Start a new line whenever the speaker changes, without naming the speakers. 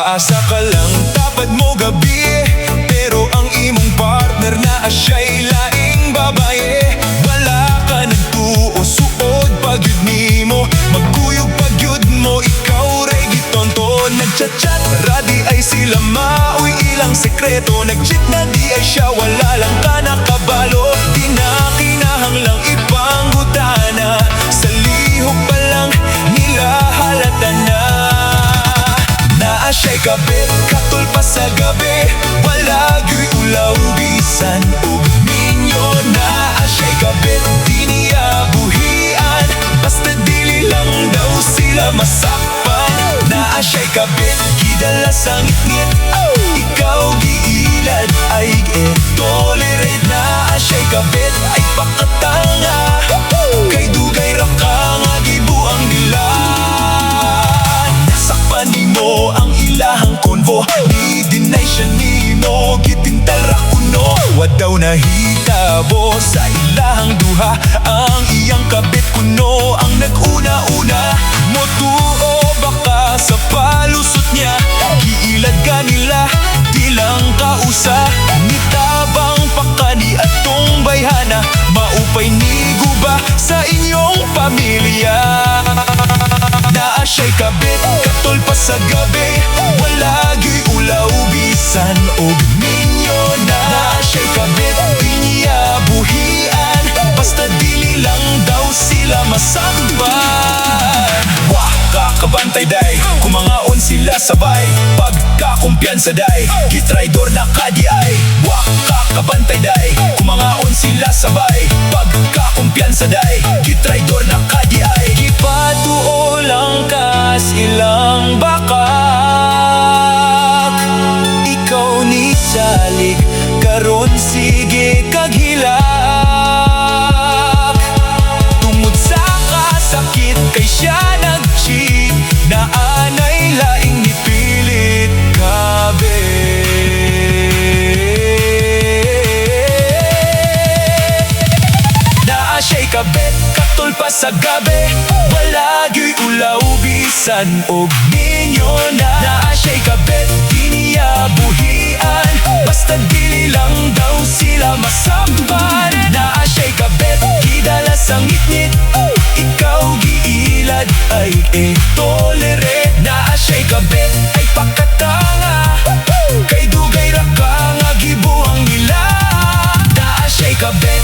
Paasa ka lang tapad mo gabi, pero ang imong partner na siya'y laing babae. Wala ka nagtuo suod pagyud nimo, magkuyog pagyud mo, ikaw ray gitonto. Nagchat-chat radi ay sila maoy ilang sekreto, nagcheat na di ay siya, wala lang ka nakabalo. Di na kinahanglang ipanggutana, sa lihok pa lang nila halata na. Naa siya'y kabit, katulpa sa gabi, wala gyu'y ulaw bisan og ninyo. Naa siya'y kabit, di niya buhian, basta dili lang daw sila masakpan. Naa siya'y kabit, gidala sa ngit-ngit, ikaw giilad ay tolerate. Naa siya'y kabit, ay pakatanga, kay dugay ra ka nga gibuang nila. Nasakpan nimo ang ilahang konvo, i-deny siya nimo, gitintal ra kuno. Wa daw nahitabo sa ilahang duha, ang iyang kabit kuno ang nag-una-una. Motuo baka sa palusot niya, giilad ka nila, di lang kausa. Nitabang pakani atong bayhana, maupay ni guba sa inyong pamilya. Naa siya'y kabit, katulpa sa gabi, wala gyu'y ulaw bisan og ninyo. Naa siya'y kabit, di niya buhian, basta dili lang daw sila masakban. Wah, kakabantay day, kumangaon sila sabay, pagkakumpiyansa day, gitraidor na kadiay. Wah, kakabantay day, kumangaon sila sabay, pagkakumpiyansa day, gitraidor na kadiay. Gipatuo lang kas ilang bakak, ikaw ni salig karon sige kaghilak. Tungod sa kasakit kay siya nag-cheat, na anay laing nipilit kabit. Naa siya'y kabit, katulpa sa gabi, wala gyu'y ulaw bisan og ninyo. Naa siya'y kabit, di niya buhian, basta dili lang daw sila masakban. Naa siya'y kabit, gidala sa ngit-ngit, ikaw giilad ay tolerate. Naa siya'y kabit, ay pakatanga, kay dugay ra ka nga gibuang nila. Naa siya'y kabit,